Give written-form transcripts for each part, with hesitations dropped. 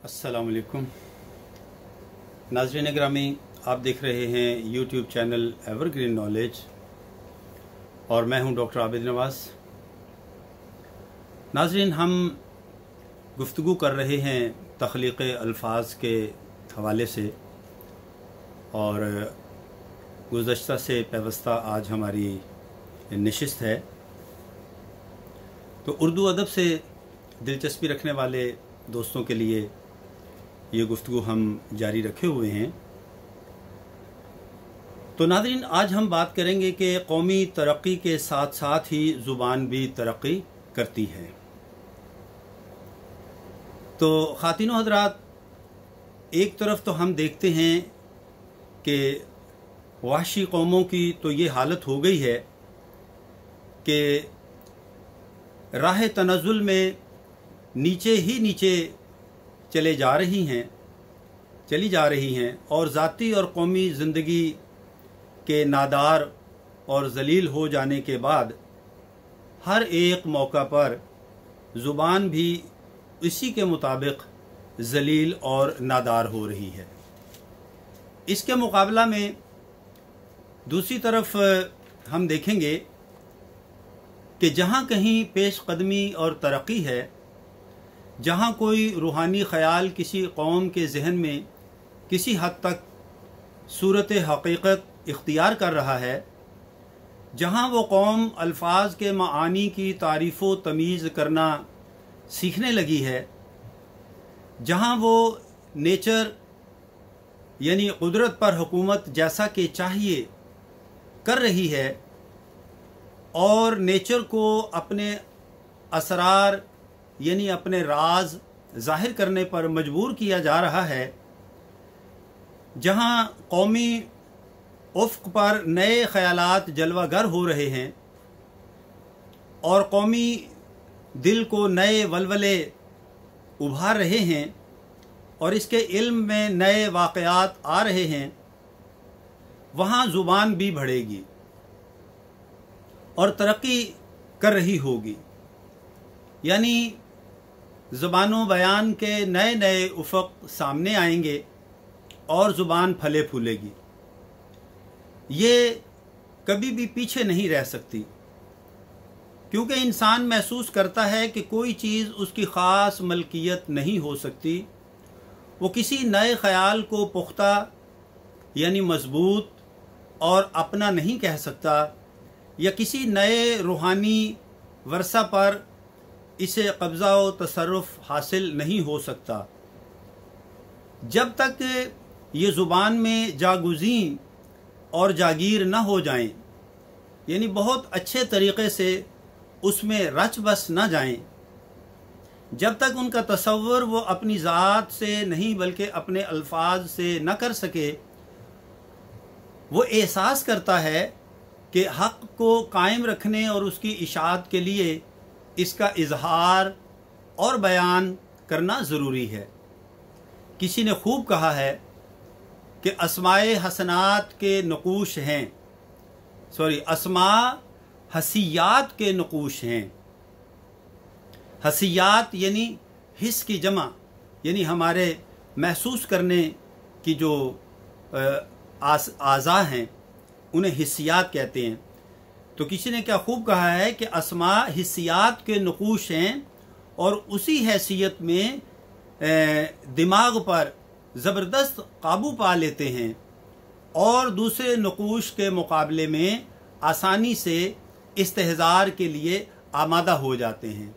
अस्सलाम वालेकुम नाज़रीन ग्रामी, आप देख रहे हैं यूट्यूब चैनल एवरग्रीन नॉलेज और मैं हूं डॉक्टर आबिद नवाज़। नाज़रीन, हम गुफ्तगू कर रहे हैं तख्लीक़ अल्फाज के हवाले से और गुज़श्ता से पैवस्ता आज हमारी नशिस्त है। तो उर्दू अदब से दिलचस्पी रखने वाले दोस्तों के लिए ये गुफ्तगू हम जारी रखे हुए हैं। तो नाज़रीन, आज हम बात करेंगे कि कौमी तरक्की के साथ साथ ही ज़ुबान भी तरक्की करती है। तो ख़ातिनो हज़रात, एक तरफ तो हम देखते हैं कि वहशी कौमों की तो ये हालत हो गई है कि राह तनज़्ज़ुल में नीचे ही नीचे चली जा रही हैं और ज़ाती और कौमी ज़िंदगी के नादार और ज़लील हो जाने के बाद हर एक मौका पर ज़ुबान भी इसी के मुताबिक ज़लील और नादार हो रही है। इसके मुकाबला में दूसरी तरफ हम देखेंगे कि जहाँ कहीं पेश कदमी और तरक्की है, जहाँ कोई रूहानी ख़याल किसी कौम के जहन में किसी हद तक सूरत हकीकत इख्तियार कर रहा है, जहाँ वो कौम अल्फाज के मानी की तारीफ़ व तमीज़ करना सीखने लगी है, जहाँ वो नेचर यानी कुदरत पर हुकूमत जैसा कि चाहिए कर रही है और नेचर को अपने असरार यानी अपने राज जाहिर करने पर मजबूर किया जा रहा है, जहाँ कौमी उफ़्क़ पर नए ख़यालात जलवागर हो रहे हैं और कौमी दिल को नए वलवले उभार रहे हैं और इसके इल्म में नए वाक़यात आ रहे हैं, वहाँ ज़ुबान भी बढ़ेगी और तरक्की कर रही होगी। यानी ज़ुबानो बयान के नए नए उफ़क़ सामने आएंगे और ज़ुबान फले फूलेगी। ये कभी भी पीछे नहीं रह सकती, क्योंकि इंसान महसूस करता है कि कोई चीज़ उसकी ख़ास मलकियत नहीं हो सकती। वो किसी नए ख़याल को पुख्ता यानी मजबूत और अपना नहीं कह सकता या किसी नए रूहानी वर्सा पर इसे कब्ज़ा व तसर्रुफ़ हासिल नहीं हो सकता। जब तक ये ज़ुबान में जागुज़ीन और जागीर न हो जाएं, यानी बहुत अच्छे तरीक़े से उसमें रच बस न जाएं, जब तक उनका तसव्वुर वो अपनी ज़ात से नहीं बल्कि अपने अल्फाज से न कर सके, वो एहसास करता है कि हक़ को कायम रखने और उसकी इशाअत के लिए इसका इजहार और बयान करना ज़रूरी है। किसी ने खूब कहा है कि अस्माए हसनात के नकूश हैं, अस्मा हसियात के नकूश हैं। हसियात यानी हिस्स की जमा, यानी हमारे महसूस करने की जो आज़ा हैं उन्हें हिस्सियात कहते हैं। तो किसी ने क्या खूब कहा है कि अस्मा हिस्सियात के नकूश हैं और उसी हैसियत में दिमाग पर ज़बरदस्त काबू पा लेते हैं और दूसरे नकूश के मुकाबले में आसानी से इस्तेहज़ार के लिए आमादा हो जाते हैं।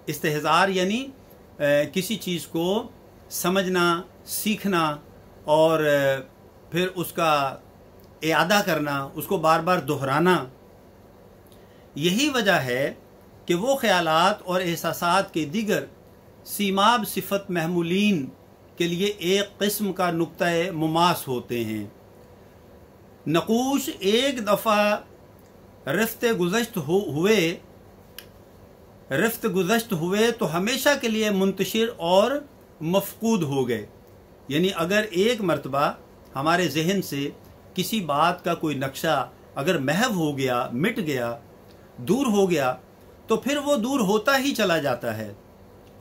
इस्तेहज़ार यानी किसी चीज़ को समझना, सीखना और फिर उसका इआदा करना, उसको बार बार दोहराना। यही वजह है कि वो ख़यालात और एहसासात के दीगर सीमाब सिफत महमूलीन के लिए एक किस्म का नुक्ता मुमास होते हैं। नकूश एक दफ़ा रफ्त गुज़श्त हुए तो हमेशा के लिए मुंतशिर और मफकूद हो गए। यानी अगर एक मरतबा हमारे जहन से किसी बात का कोई नक्शा अगर महव हो गया, मिट गया, दूर हो गया, तो फिर वो दूर होता ही चला जाता है।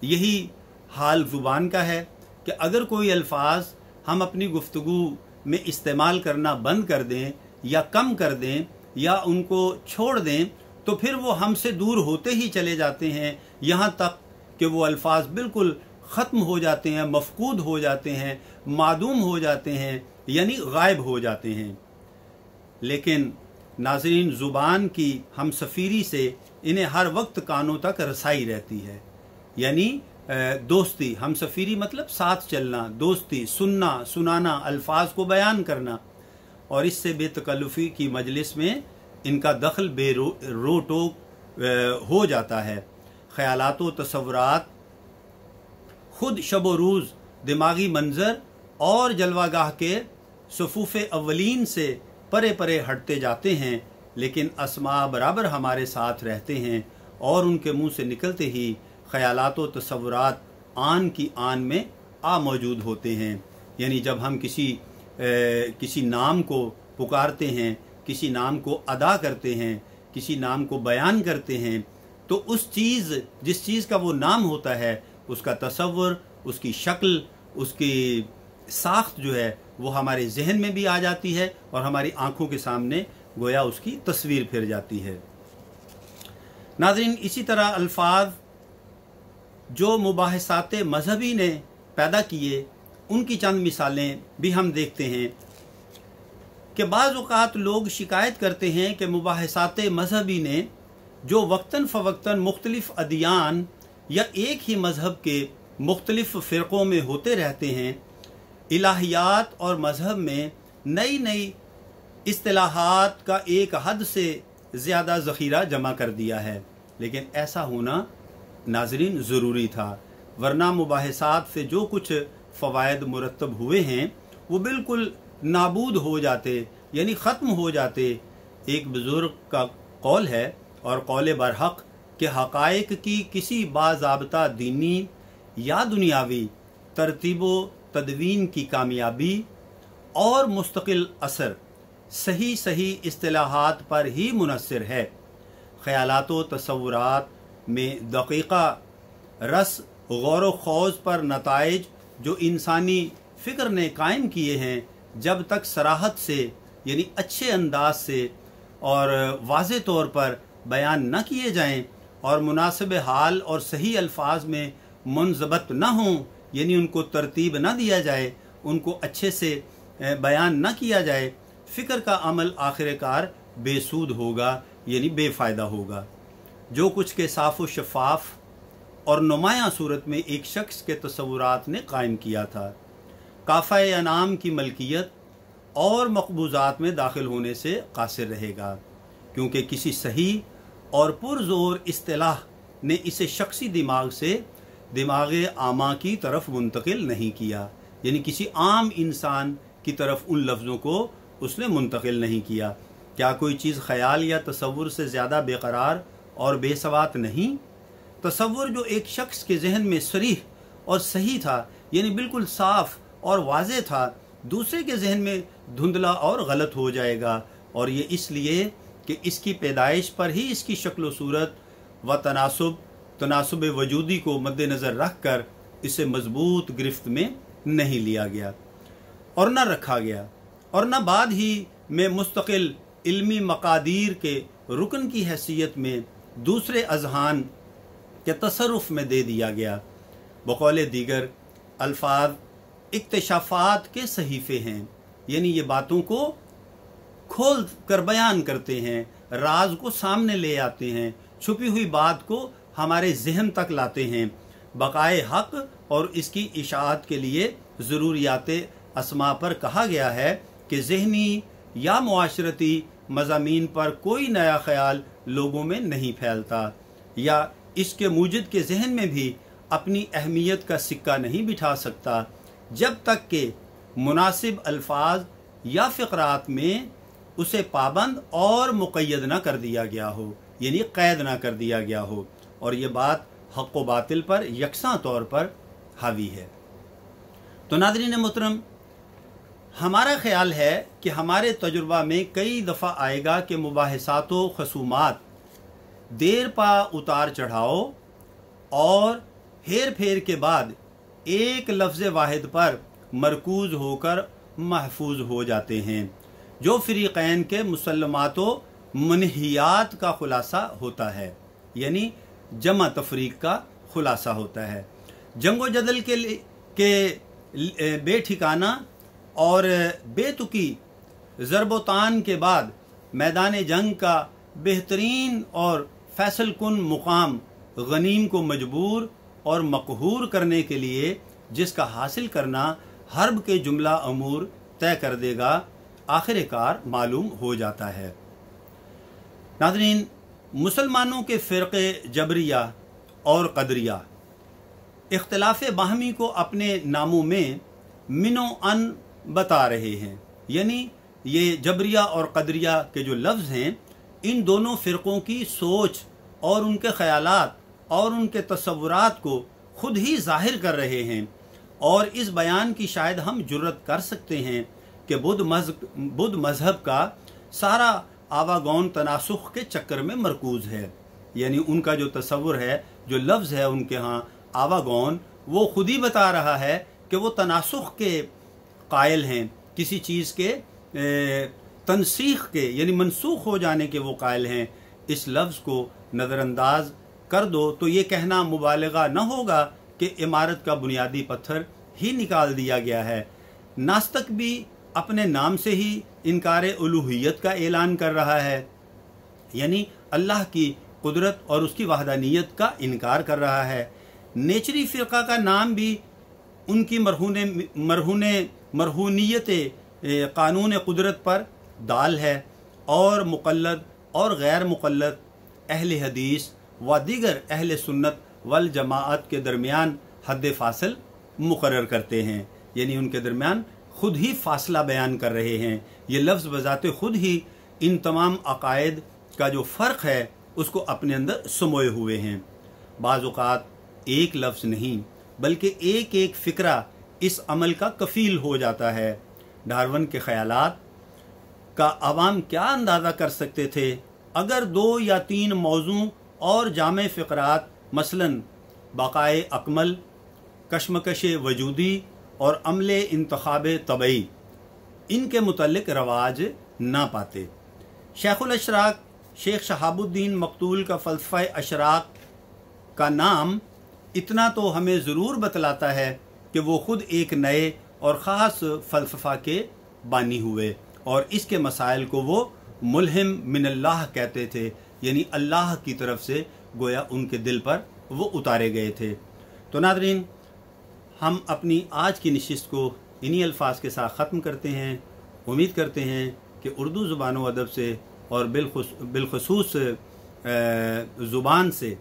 यही हाल ज़ुबान का है कि अगर कोई अल्फाज हम अपनी गुफ्तगू में इस्तेमाल करना बंद कर दें या कम कर दें या उनको छोड़ दें तो फिर वो हमसे दूर होते ही चले जाते हैं, यहाँ तक कि वो अल्फाज बिल्कुल ख़त्म हो जाते हैं, मफकूद हो जाते हैं, मादूम हो जाते हैं, यानी गायब हो जाते हैं। लेकिन नाज़रीन, ज़ुबान की हम सफ़ीरी से इन्हें हर वक्त कानों तक रसाई रहती है, यानी दोस्ती, हम सफ़ीरी मतलब साथ चलना, दोस्ती, सुनना, सुनाना, अल्फाज को बयान करना, और इससे बेतकल्लुफ़ी की मजलिस में इनका दखल रोटोक हो जाता है। ख़यालात व तसव्वुरात खुद शब व रोज़ दिमागी मंजर और जलवागाह के सफ़ूफ़ अव्वलीन से परे परे हटते जाते हैं, लेकिन अस्मा बराबर हमारे साथ रहते हैं और उनके मुंह से निकलते ही ख़यालात व तसव्वुरात आन की आन में आ मौजूद होते हैं। यानी जब हम किसी नाम को पुकारते हैं, किसी नाम को अदा करते हैं, किसी नाम को बयान करते हैं, तो उस चीज़, जिस चीज़ का वो नाम होता है, उसका तसव्वुर, उसकी शक्ल, उसकी साख्त जो है वो हमारे जहन में भी आ जाती है और हमारी आंखों के सामने गोया उसकी तस्वीर फिर जाती है। नाज़रीन, इसी तरह अल्फाज जो मुबाहिसात मजहबी ने पैदा किए, उनकी चंद मिसालें भी हम देखते हैं कि बाज़ औक़ात लोग शिकायत करते हैं कि मुबाहिसात मजहबी ने जो वक्तन फ़वक्तन मुख्तलिफ़ अदियान या एक ही मज़हब के मुख्तलिफ़ फ़िरक़ों में होते रहते हैं, इलाहियात और मज़हब में नई नई इस्तिलाहात का एक हद से ज़्यादा ज़ख़ीरा जमा कर दिया है। लेकिन ऐसा होना नाज़रीन ज़रूरी था, वरना मुबाहिसात से जो कुछ फ़वायद मुरत्तब हुए हैं वो बिल्कुल नाबूद हो जाते, यानी ख़त्म हो जाते। एक बुज़ुर्ग का कौल है और कौल बरहक़ कि हक़ाइक़ की किसी बाज़ाब्ता दीनी या दुनियावी तरतीबो तदवीन की कामयाबी और मुस्तकिल असर सही सही इस्तिलाहात पर ही मुनस्सिर है। ख़यालात व तसव्वुरात में दक़ीक़ा रस गौर व ख़ौज़ पर नताइज जो इंसानी फ़िक्र ने कायम किए हैं, जब तक सराहत से यानी अच्छे अंदाज से और वाज़े तौर पर बयान न किए जाएं और मुनासिब हाल और सही अल्फाज में मुनज़बत न हों, यानी उनको तरतीब न दिया जाए, उनको अच्छे से बयान न किया जाए, फ़िक्र का अमल आखिरकार बेसूद होगा, यानी बेफ़ायदा होगा। जो कुछ के साफ़ व शफ़ाफ़ और नुमायाँ सूरत में एक शख्स के तसव्वुरात ने कायम किया था, काफ़ाए अनाम की मलकियत और मक़बूज़ात में दाखिल होने से कासिर रहेगा, क्योंकि किसी सही और पुरज़ोर इस्तिलाह ने इसे शख्सी दिमाग से दिमाग आमा की तरफ मुंतकिल नहीं किया, यानी किसी आम इंसान की तरफ उन लफ्ज़ों को उसने मुंतकिल नहीं किया। क्या कोई चीज़ ख़याल या तसव्वुर से ज़्यादा बेकरार और बेसवात नहीं? तसव्वुर जो एक शख्स के जहन में सरीह और सही था, यानी बिल्कुल साफ़ और वाज़े था, दूसरे के जहन में धुंधला और गलत हो जाएगा, और ये इसलिए कि इसकी पैदाइश पर ही इसकी शक्ल सूरत व तनासुब वजूदी को मद्देनज़र रख कर इसे मजबूत गिरफ्त में नहीं लिया गया और न रखा गया, और न बाद ही में मुस्तकिल इल्मी मकादीर के रुकन की हैसियत में दूसरे अजहान के तसरुफ़ में दे दिया गया। बकौले दीगर अल्फाज इक्तिशाफ़ात के सहीफ़े हैं, यानी ये बातों को खोल कर बयान करते हैं, राज को सामने ले आते हैं, छुपी हुई बात को हमारे जहन तक लाते हैं। बकाए हक़ और इसकी इशाअत के लिए ज़रूरियाते अस्मा पर कहा गया है कि ज़हनी या मुआशरती मज़ामीन पर कोई नया ख्याल लोगों में नहीं फैलता या इसके मूजिद के जहन में भी अपनी अहमियत का सिक्का नहीं बिठा सकता, जब तक कि मुनासिब अल्फाज या फ़िक़रात में उसे पाबंद और मुक़य्यद न कर दिया गया हो, यानी क़ैद न कर दिया गया हो, और ये बात हक़ व बातिल पर यकसां तौर पर हावी है। तो नाज़रीन मोहतरम, हमारा ख़याल है कि हमारे तजुर्बा में कई दफ़ा आएगा कि मुबाहिसात व खसूमात देर पा उतार चढ़ाओ और हेर फेर के बाद एक लफ्ज़ वाहिद पर मरकूज होकर महफूज हो जाते हैं, जो फ़रीक़ैन के मुसल्लमात व मनहियात का खुलासा होता है, यानी जमा तफरीक का खुलासा होता है। जंगो जदल के बेठिकाना और बेतुकी ज़रबोतान के बाद मैदान जंग का बेहतरीन और फैसल कुन मुकाम गनीम को मजबूर और मकहूर करने के लिए जिसका हासिल करना हर्ब के जुमला अमूर तय कर देगा, आखिरकार मालूम हो जाता है। नाज़रीन, मुसलमानों के फ़िरक़े जबरिया और क़दरिया इख्तिलाफ़ बाहमी को अपने नामों में मिनो अन बता रहे हैं, यानी ये जबरिया और क़दरिया के जो लफ्ज़ हैं, इन दोनों फ़िरक़ों की सोच और उनके ख़यालात और उनके तसव्वुरात को खुद ही ज़ाहिर कर रहे हैं। और इस बयान की शायद हम जुर्रत कर सकते हैं कि बुद्ध मज़हब का सारा आवागौन तनासुख के चक्कर में मरकूज़ है, यानी उनका जो तसव्वुर है, जो लफ्ज़ है उनके यहाँ आवागौन, वो खुद ही बता रहा है कि वो तनासुख के कायल हैं, किसी चीज़ के तनसीख के यानी मनसूख हो जाने के वो कायल हैं। इस लफ्ज़ को नज़रअंदाज कर दो तो ये कहना मुबालगा न होगा कि इमारत का बुनियादी पत्थर ही निकाल दिया गया है। नास्तिक भी अपने नाम से ही इनकार उलूहियत का ऐलान कर रहा है, यानी अल्लाह की कुदरत और उसकी वहदानियत का इनकार कर रहा है। नेचरी फ़िरक़ा का नाम भी उनकी मरहूनियत कानून कुदरत पर दाल है, और मुक़ल्लद और गैर मुक़ल्लद अहले हदीस व दीगर अहले सुन्नत वल जमाअत के दरमियान हद फासिल मुकर्रर करते हैं, यानी उनके दरमियान खुद ही फासला बयान कर रहे हैं। ये लफ्ज़ बजाते खुद ही इन तमाम अकायद का जो फ़र्क है उसको अपने अंदर समोए हुए हैं। बाज़ औक़ात एक लफ्ज़ नहीं बल्कि एक एक फ़िक्रा इस अमल का कफ़ील हो जाता है। डार्विन के ख़यालात का अवाम क्या अंदाज़ा कर सकते थे अगर 2 या 3 मौज़ू और जामे फ़िक़रात मसलन बक़ाए अकमल, कशमकश वजूदी और अमले इंतखाब तबई इनके मुतल्लिक़ रवाज ना पाते। शेखुल अशराक शेख शहाबुद्दीन मकतूल का फ़लसफ़ा अशराक का नाम इतना तो हमें ज़रूर बतलाता है कि वो ख़ुद एक नए और ख़ास फ़लसफ़ा के बानी हुए, और इसके मसाइल को वो मुल्हिम मिनल्लाह कहते थे, यानी अल्लाह की तरफ से गोया उनके दिल पर वो उतारे गए थे। तो नाज़रीन, हम अपनी आज की नशिस्त को इन्हीं अल्फाज के साथ ख़त्म करते हैं। उम्मीद करते हैं कि उर्दू ज़ुबान व अदब से और बिलखसूस ज़ुबान से,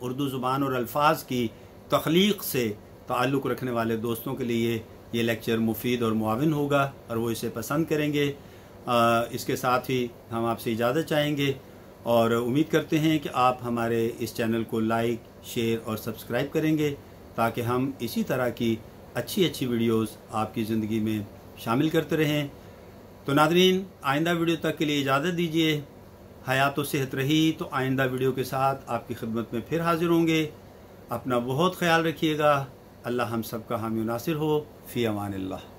उर्दू ज़ुबान और अल्फाज की तख्लीक़ से ताल्लुक़ रखने वाले दोस्तों के लिए ये लेक्चर मुफीद और मुआविन होगा और वो इसे पसंद करेंगे। इसके साथ ही हम आपसे इजाज़त चाहेंगे और उम्मीद करते हैं कि आप हमारे इस चैनल को लाइक, शेयर और सब्सक्राइब करेंगे ताकि हम इसी तरह की अच्छी वीडियोस आपकी ज़िंदगी में शामिल करते रहें। तो नाज़रीन, आइंदा वीडियो तक के लिए इजाज़त दीजिए। हयात व सेहत रही तो आइंदा वीडियो के साथ आपकी खिदमत में फिर हाजिर होंगे। अपना बहुत ख्याल रखिएगा। अल्लाह हम सब का हामी नासिर हो। फ़ी अमानिल्लाह।